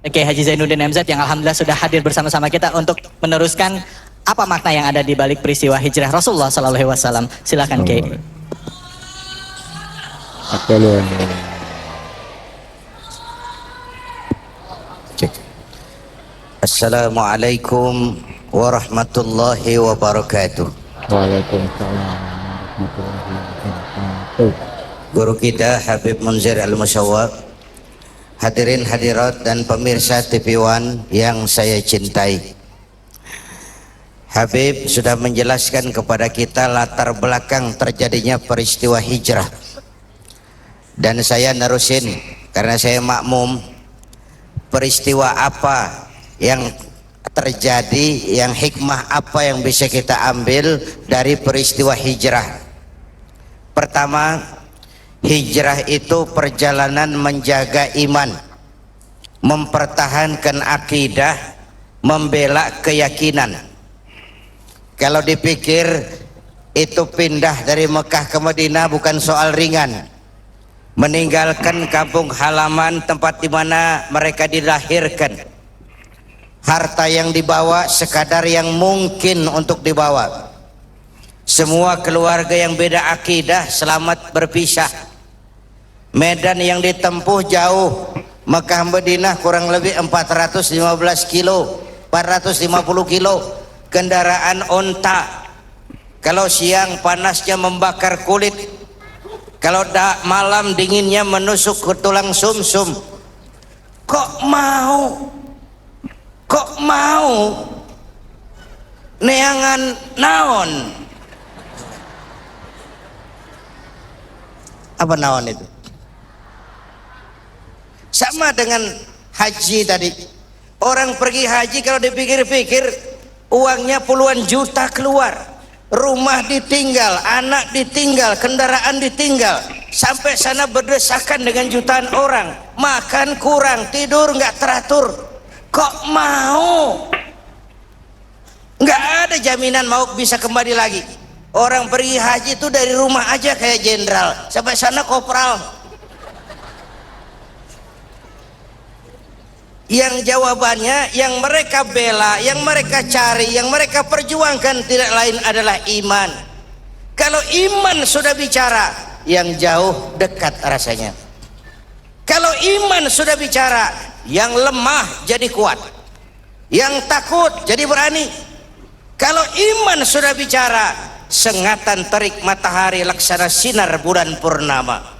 Kiai Haji Zainuddin MZ yang alhamdulillah sudah hadir bersama-sama kita untuk meneruskan apa makna yang ada di balik peristiwa hijrah Rasulullah Sallallahu Alaihi Wasallam. Silakan Kiai. Assalamualaikum warahmatullahi wabarakatuh. Waalaikumsalam warahmatullahi wabarakatuh. Guru kita Habib Munzir Al-Musyawwab, hadirin hadirat dan pemirsa TV One yang saya cintai. Habib sudah menjelaskan kepada kita latar belakang terjadinya peristiwa hijrah. Dan saya nerusin karena saya makmum peristiwa apa yang terjadi, yang hikmah apa yang bisa kita ambil dari peristiwa hijrah. Pertama, hijrah itu perjalanan menjaga iman, mempertahankan akidah, membela keyakinan. Kalau dipikir itu pindah dari Mekah ke Madinah bukan soal ringan. Meninggalkan kampung halaman tempat di mana mereka dilahirkan. Harta yang dibawa sekadar yang mungkin untuk dibawa. Semua keluarga yang beda akidah selamat berpisah. Medan yang ditempuh jauh, Mekah Madinah kurang lebih 415 kilo, 450 kilo. Kendaraan onta. Kalau siang panasnya membakar kulit, kalau malam dinginnya menusuk ke tulang sumsum. Kok mau neangan naon? Apa naon itu? Sama dengan haji tadi. Orang pergi haji kalau dipikir-pikir uangnya puluhan juta keluar, rumah ditinggal, anak ditinggal, kendaraan ditinggal, sampai sana berdesakan dengan jutaan orang, makan kurang, tidur nggak teratur. Kok mau? Nggak ada jaminan mau bisa kembali lagi. Orang pergi haji itu dari rumah aja kayak jenderal, sampai sana kopral. Yang jawabannya, yang mereka bela, yang mereka cari, yang mereka perjuangkan tidak lain adalah iman. Kalau iman sudah bicara, yang jauh dekat rasanya. Kalau iman sudah bicara, yang lemah jadi kuat, yang takut jadi berani. Kalau iman sudah bicara, sengatan terik matahari laksana sinar bulan purnama.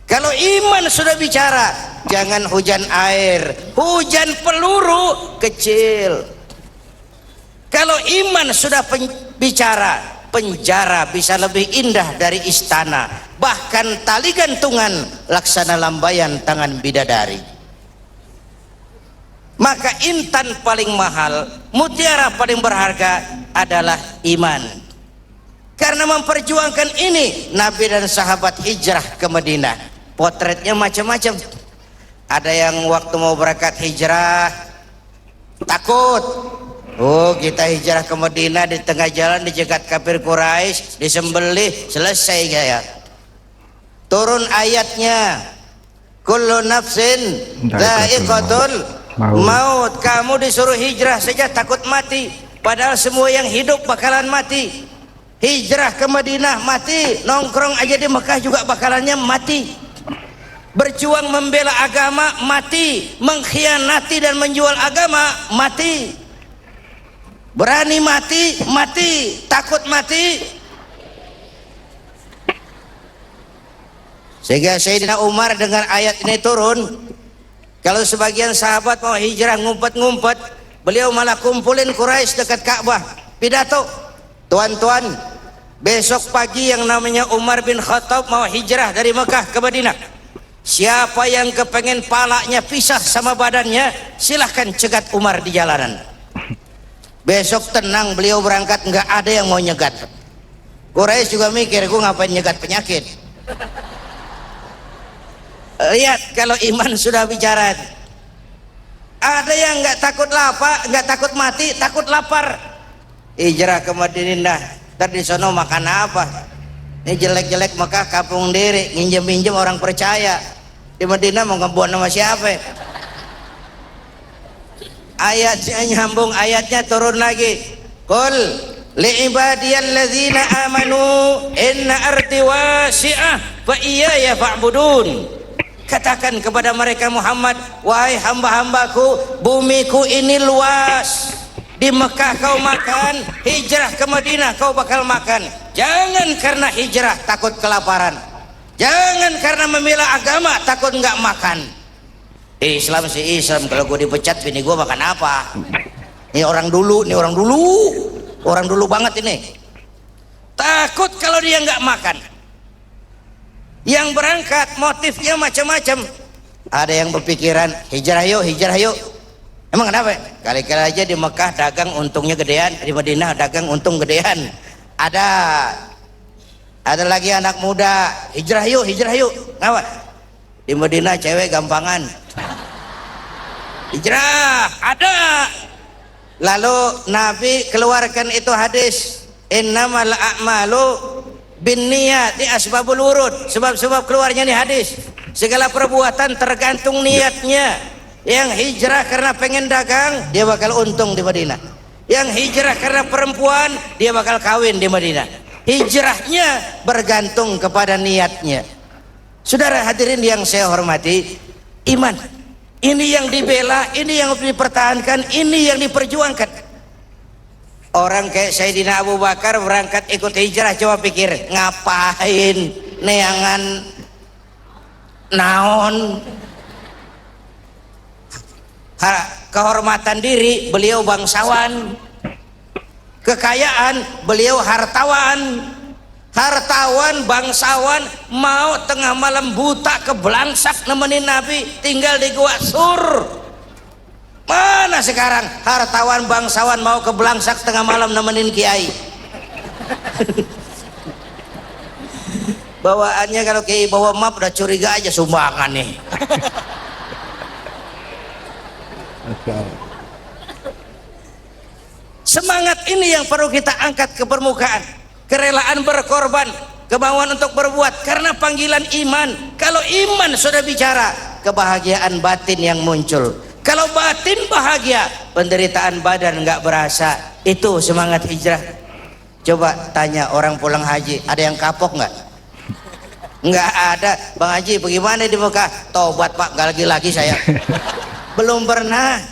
Kalau iman sudah bicara, jangan hujan air, hujan peluru kecil. Kalau iman sudah bicara, penjara bisa lebih indah dari istana. Bahkan tali gantungan laksana lambaian tangan bidadari. Maka intan paling mahal, mutiara paling berharga adalah iman. Karena memperjuangkan ini, Nabi dan sahabat hijrah ke Madinah. Potretnya macam-macam. Ada yang waktu mau berangkat hijrah takut. Oh, kita hijrah ke Madinah, di tengah jalan dicegat kafir Quraisy, disembelih, selesai gaya. Turun ayatnya, kullu nafsin dha'iqatul maut. Kamu disuruh hijrah saja takut mati, padahal semua yang hidup bakalan mati. Hijrah ke Madinah mati, nongkrong aja di Mekah juga bakalannya mati. Berjuang membela agama mati, mengkhianati dan menjual agama mati. Berani mati, mati. Takut mati. Sehingga Sayyidina Umar dengan ayat ini turun, kalau sebagian sahabat mau hijrah ngumpet-ngumpet, beliau malah kumpulin Quraisy dekat Ka'bah, pidato, tuan-tuan, besok pagi yang namanya Umar bin Khattab mau hijrah dari Mekah ke Madinah. Siapa yang kepengen palanya pisah sama badannya, silahkan cegat Umar di jalanan. Besok tenang, beliau berangkat, nggak ada yang mau nyegat. Quraisy juga mikir, gue ngapain nyegat penyakit. Lihat kalau iman sudah bicara. Ada yang nggak takut lapar, nggak takut mati, takut lapar. Hijrah ke Madinah, ntar di sono makan apa? Ini jelek-jelek Mekah kampung diri, nginjem-minjem orang percaya. Di Madinah mau ngebuat nama siapa? ayatnya nyambung, ayatnya turun lagi. Qul li'ibadiyalladzina amanu inna ardi wasi'ah fa iyaya fa'budun. Katakan kepada mereka Muhammad, wahai hamba-hambaku, bumiku ini luas. Di Mekah kau makan, hijrah ke Madinah kau bakal makan. Jangan karena hijrah takut kelaparan, jangan karena membela agama takut nggak makan. Islam sih Islam, kalau gue dipecat bini gue makan apa? Ini orang dulu, orang dulu banget ini. Takut kalau dia nggak makan. Yang berangkat motifnya macam-macam. Ada yang berpikiran hijrah yuk, hijrah yuk. Emang kenapa? Kali-kali aja di Mekah dagang untungnya gedean, di Madinah dagang untung gedean. Ada lagi anak muda, hijrah yuk, hijrah yuk. Kenapa? Di Madinah cewek gampangan. Hijrah ada. Lalu Nabi keluarkan itu hadis, innamal a'malu binniyat, di asbabul wurud, sebab-sebab keluarnya nih hadis. Segala perbuatan tergantung niatnya. Yang hijrah karena pengen dagang, dia bakal untung di Madinah. Yang hijrah karena perempuan, dia bakal kawin di Madinah. Hijrahnya bergantung kepada niatnya. Saudara hadirin yang saya hormati, iman ini yang dibela, ini yang dipertahankan, ini yang diperjuangkan. Orang kayak Sayyidina Abu Bakar berangkat ikut hijrah, coba pikir ngapain, neangan naon. Kehormatan diri beliau bangsawan, kekayaan beliau hartawan. Hartawan, bangsawan, mau tengah malam buta kebelangsak nemenin Nabi tinggal di Gua Sur. Mana sekarang hartawan bangsawan mau kebelangsak tengah malam nemenin kiai? Bawaannya kalau kiai bawa map udah curiga aja sumbangan nih. Semangat ini yang perlu kita angkat ke permukaan. Kerelaan berkorban, kemauan untuk berbuat karena panggilan iman. Kalau iman sudah bicara, kebahagiaan batin yang muncul. Kalau batin bahagia, penderitaan badan nggak berasa. Itu semangat hijrah. Coba tanya orang pulang haji, ada yang kapok nggak? Nggak ada. Bang Haji bagaimana di Mekah? Tobat Pak, nggak lagi saya. Belum pernah.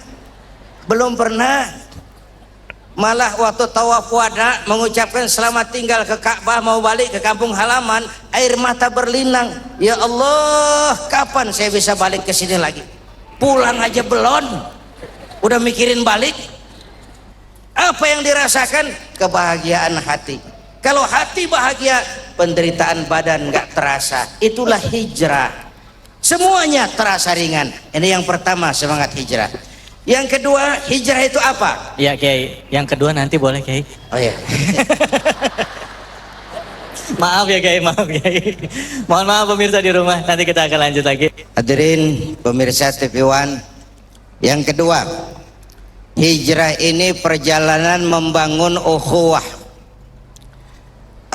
Malah waktu tawaf wada mengucapkan selamat tinggal ke Ka'bah, mau balik ke kampung halaman, air mata berlinang. Ya Allah, kapan saya bisa balik ke sini lagi? Pulang aja belum, udah mikirin balik. Apa yang dirasakan? Kebahagiaan hati. Kalau hati bahagia, penderitaan badan nggak terasa. Itulah hijrah. Semuanya terasa ringan. Ini yang pertama, semangat hijrah. Yang kedua, hijrah itu apa? Ya Kiai, yang kedua nanti boleh Kiai. Oh ya. Maaf ya Kiai, maaf Kiai. Mohon maaf pemirsa di rumah, nanti kita akan lanjut lagi. Hadirin pemirsa TV One, yang kedua, hijrah ini perjalanan membangun ukhuwah.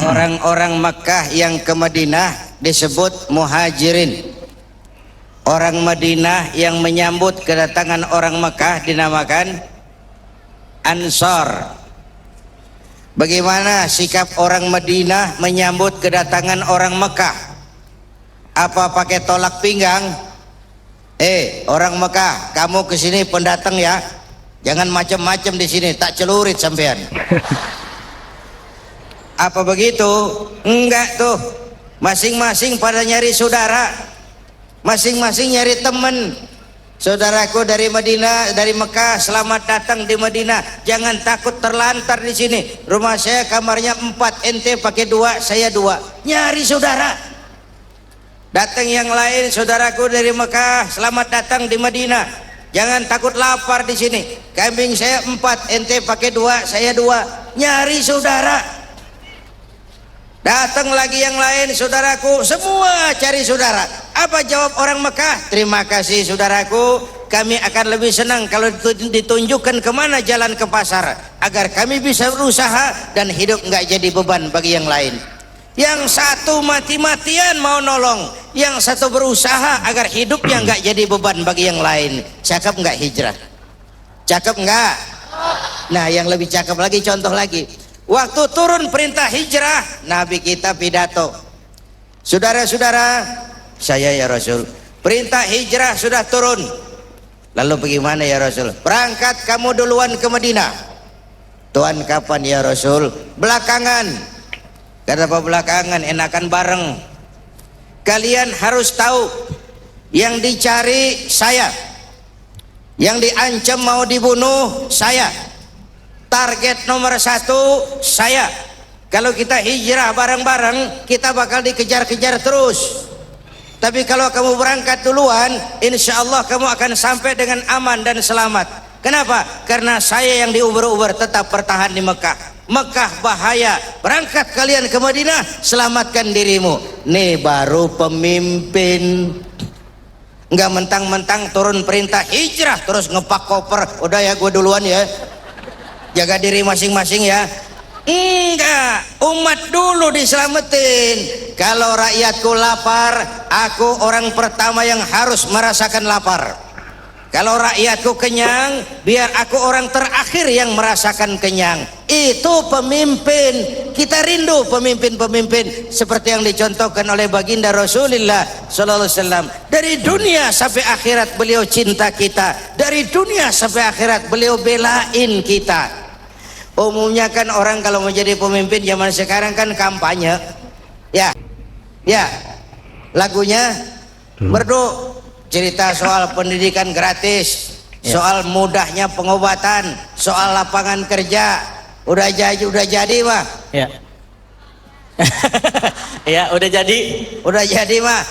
Orang-orang Makkah yang ke Madinah disebut muhajirin. Orang Madinah yang menyambut kedatangan orang Mekah dinamakan Ansor. Bagaimana sikap orang Madinah menyambut kedatangan orang Mekah? Apa pakai tolak pinggang? Orang Mekah, kamu kesini pendatang ya, jangan macam-macam di sini, tak celurit sampean. Apa begitu? Enggak tuh, masing-masing pada nyari saudara. Masing-masing nyari teman. Saudaraku dari Madinah, dari Mekah, selamat datang di Madinah. Jangan takut terlantar di sini. Rumah saya kamarnya 4, ente pakai 2, saya 2. Nyari saudara. Datang yang lain, saudaraku dari Mekah, selamat datang di Madinah. Jangan takut lapar di sini. Kambing saya 4, ente pakai 2, saya 2. Nyari saudara. Datang lagi yang lain, saudaraku, semua cari saudara. Apa jawab orang Mekah? Terima kasih saudaraku, kami akan lebih senang kalau ditunjukkan kemana jalan ke pasar, agar kami bisa berusaha dan hidup nggak jadi beban bagi yang lain. Yang satu mati-matian mau nolong, yang satu berusaha agar hidupnya nggak jadi beban bagi yang lain. Cakep nggak hijrah? Cakep enggak? Nah, yang lebih cakep lagi, contoh lagi. Waktu turun perintah hijrah, Nabi kita pidato. Saudara-saudara, saya ya Rasul, perintah hijrah sudah turun. Lalu bagaimana ya Rasul? Berangkat kamu duluan ke Madinah. Tuhan kapan ya Rasul? Belakangan. Kenapa belakangan? Enakan bareng. Kalian harus tahu, yang dicari saya, yang diancam mau dibunuh saya, target nomor 1 saya. Kalau kita hijrah bareng-bareng, kita bakal dikejar-kejar terus. Tapi kalau kamu berangkat duluan, insya Allah kamu akan sampai dengan aman dan selamat. Kenapa? Karena saya yang diuber-uber tetap bertahan di Mekah. Mekah bahaya, berangkat kalian ke Madinah, selamatkan dirimu. Nih baru pemimpin. Enggak mentang-mentang turun perintah hijrah terus ngepak koper, udah ya gue duluan ya, jaga diri masing-masing ya. Enggak, umat dulu diselamatin. Kalau rakyatku lapar, aku orang pertama yang harus merasakan lapar. Kalau rakyatku kenyang, biar aku orang terakhir yang merasakan kenyang. Itu pemimpin. Kita rindu pemimpin-pemimpin seperti yang dicontohkan oleh baginda Rasulullah sallallahu alaihi wasallam. Dari dunia sampai akhirat beliau cinta kita. Dari dunia sampai akhirat beliau belain kita. Umumnya kan orang kalau menjadi pemimpin zaman sekarang kan kampanye. Ya. Lagunya merdu, cerita soal pendidikan gratis, soal mudahnya pengobatan, soal lapangan kerja. Udah jadi mah. Ya. Ya, udah jadi mah.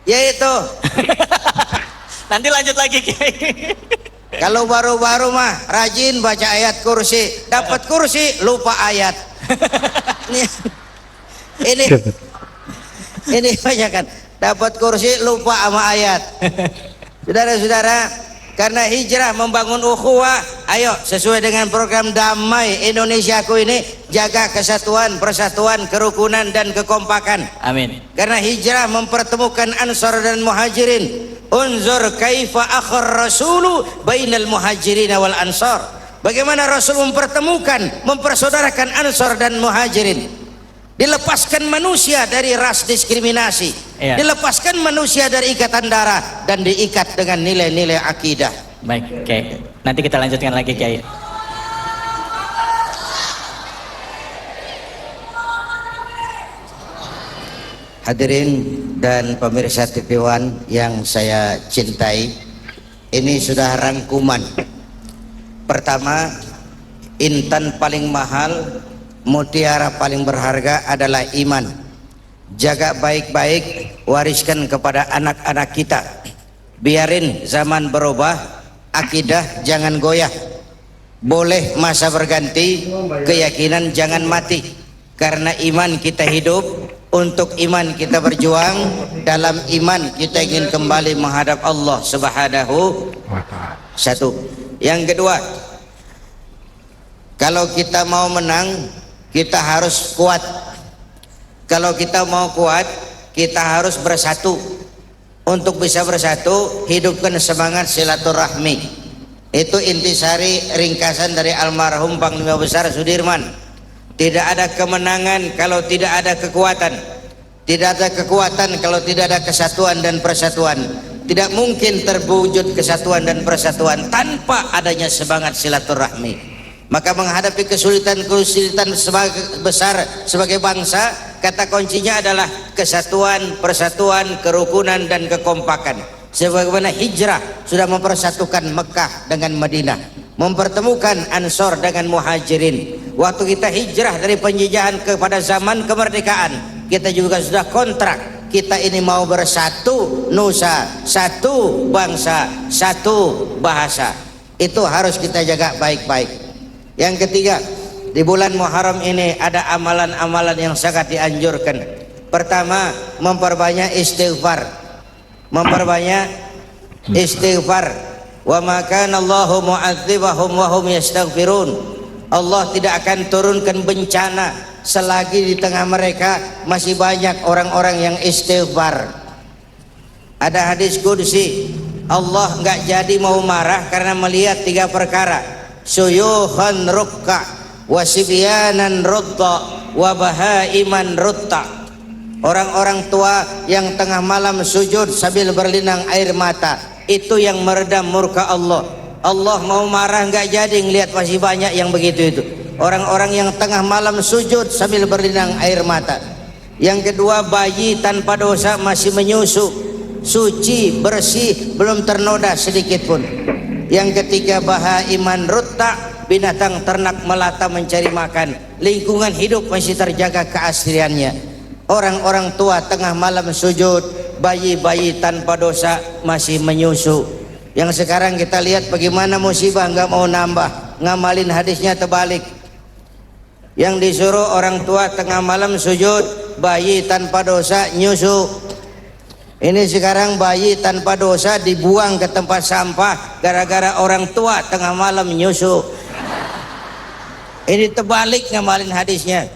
Ya itu. Nanti lanjut lagi, Kiai. Kalau baru-baru mah rajin baca ayat kursi, dapat kursi lupa ayat. ini banyak kan, dapat kursi lupa sama ayat. Saudara-saudara, karena hijrah membangun ukhuwah, ayo sesuai dengan program damai Indonesiaku ini, jaga kesatuan, persatuan, kerukunan dan kekompakan. Amin. Karena hijrah mempertemukan Ansar dan Muhajirin. Unzur kaifa akhar rasulu bainal Muhajirin wal Ansar. Bagaimana Rasul mempertemukan, mempersaudarakan Ansar dan Muhajirin. Dilepaskan manusia dari ras diskriminasi, dilepaskan manusia dari ikatan darah, dan diikat dengan nilai-nilai akidah. Baik, Kiai. Nanti kita lanjutkan lagi, Kiai. Hadirin dan pemirsa TV One yang saya cintai, ini sudah rangkuman. Pertama, intan paling mahal, mutiara paling berharga adalah iman. Jaga baik-baik, wariskan kepada anak-anak kita. Biarin zaman berubah, akidah jangan goyah. Boleh masa berganti, keyakinan jangan mati. Karena iman kita hidup, untuk iman kita berjuang, dalam iman kita ingin kembali menghadap Allah Subhanahu wa ta'ala. Satu. Yang kedua, kalau kita mau menang, kita harus kuat. Kalau kita mau kuat, kita harus bersatu. Untuk bisa bersatu, hidupkan semangat silaturahmi. Itu intisari ringkasan dari almarhum Panglima Besar Sudirman. Tidak ada kemenangan kalau tidak ada kekuatan. Tidak ada kekuatan kalau tidak ada kesatuan dan persatuan. Tidak mungkin terwujud kesatuan dan persatuan tanpa adanya semangat silaturahmi. Maka menghadapi kesulitan-kesulitan besar sebagai bangsa, kata kuncinya adalah kesatuan, persatuan, kerukunan dan kekompakan. Sebagaimana hijrah sudah mempersatukan Mekah dengan Madinah, mempertemukan Ansor dengan Muhajirin. Waktu kita hijrah dari penjajahan kepada zaman kemerdekaan, kita juga sudah kontrak. Kita ini mau bersatu nusa, satu bangsa, satu bahasa. Itu harus kita jaga baik-baik. Yang ketiga, di bulan Muharram ini ada amalan-amalan yang sangat dianjurkan. Pertama, memperbanyak istighfar. Wa ma kana Allahu mu'adzibahum wa hum yastaghfirun. Allah tidak akan turunkan bencana selagi di tengah mereka masih banyak orang-orang yang istighfar. Ada hadis qudsi, Allah nggak jadi mau marah karena melihat 3 perkara: suyuhan rukka, wasibyanan rutta, wa bahaiman rutta. Orang-orang tua yang tengah malam sujud sambil berlinang air mata, itu yang meredam murka Allah. Allah mau marah nggak jadi ngelihat masih banyak yang begitu itu. Orang-orang yang tengah malam sujud sambil berlinang air mata. Yang kedua, bayi tanpa dosa masih menyusu, suci, bersih, belum ternoda sedikit pun. Yang ketiga, bahaiman rutta, binatang ternak melata mencari makan, lingkungan hidup masih terjaga keasliannya. Orang-orang tua tengah malam sujud, bayi-bayi tanpa dosa masih menyusu. Yang sekarang kita lihat bagaimana musibah nggak mau nambah, ngamalin hadisnya terbalik. Yang disuruh orang tua tengah malam sujud, bayi tanpa dosa nyusu. Ini sekarang bayi tanpa dosa dibuang ke tempat sampah gara-gara orang tua tengah malam nyusu. Ini terbalik ngamalin hadisnya.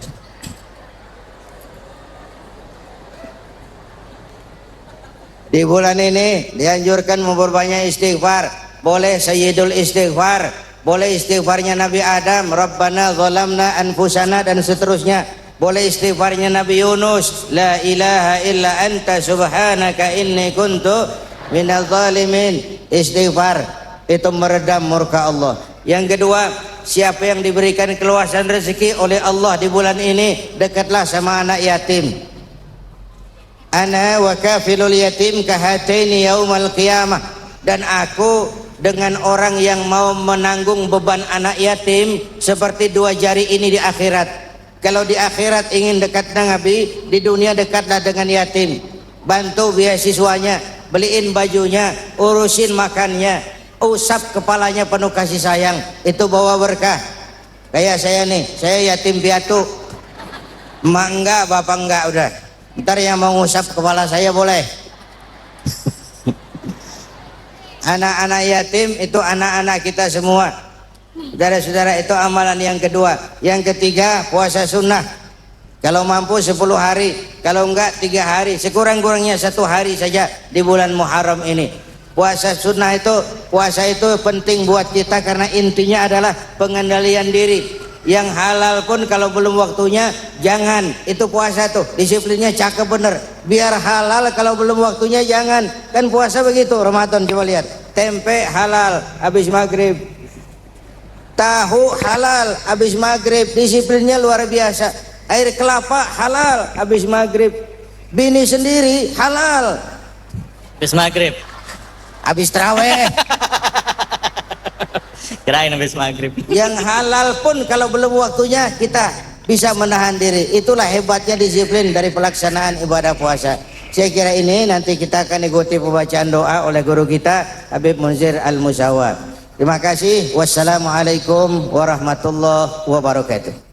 Di bulan ini dianjurkan memperbanyak istighfar. Boleh sayyidul istighfar, boleh istighfarnya Nabi Adam, Rabbana zalamna anfusana, dan seterusnya. Boleh istighfarnya Nabi Yunus, la ilaha illa anta subhanaka inni kuntu minal zalimin. Istighfar itu meredam murka Allah. Yang kedua, siapa yang diberikan keluasan rezeki oleh Allah di bulan ini, dekatlah sama anak yatim. Ana wa kafilul yatim kahataini yaumal qiyamah. Dan aku dengan orang yang mau menanggung beban anak yatim seperti 2 jari ini di akhirat. Kalau di akhirat ingin dekat dengan Nabi, di dunia dekatlah dengan yatim. Bantu beasiswanya, beliin bajunya, urusin makannya, usap kepalanya penuh kasih sayang. Itu bawa berkah. Kayak saya nih, saya yatim piatu. Emak enggak, bapak enggak, udah. Ntar yang mau ngusap kepala saya boleh. Anak-anak yatim itu anak-anak kita semua. Saudara-saudara, itu amalan yang kedua. Yang ketiga, puasa sunnah. Kalau mampu 10 hari, kalau enggak 3 hari, sekurang-kurangnya 1 hari saja di bulan Muharram ini. Puasa sunnah itu, puasa itu penting buat kita karena intinya adalah pengendalian diri. Yang halal pun kalau belum waktunya jangan. Itu puasa tuh, disiplinnya cakep bener. Biar halal kalau belum waktunya jangan. Kan puasa begitu Ramadan, coba lihat. Tempe halal habis maghrib, tahu halal habis maghrib, disiplinnya luar biasa. Air kelapa halal habis maghrib, bini sendiri halal Habis maghrib. habis taraweh. Kirain habis maghrib. Yang halal pun kalau belum waktunya kita bisa menahan diri. Itulah hebatnya disiplin dari pelaksanaan ibadah puasa. Saya kira ini nanti kita akan ikuti pembacaan doa oleh guru kita Habib Munzir Al-Musawwar. Terima kasih. Wassalamualaikum warahmatullahi wabarakatuh.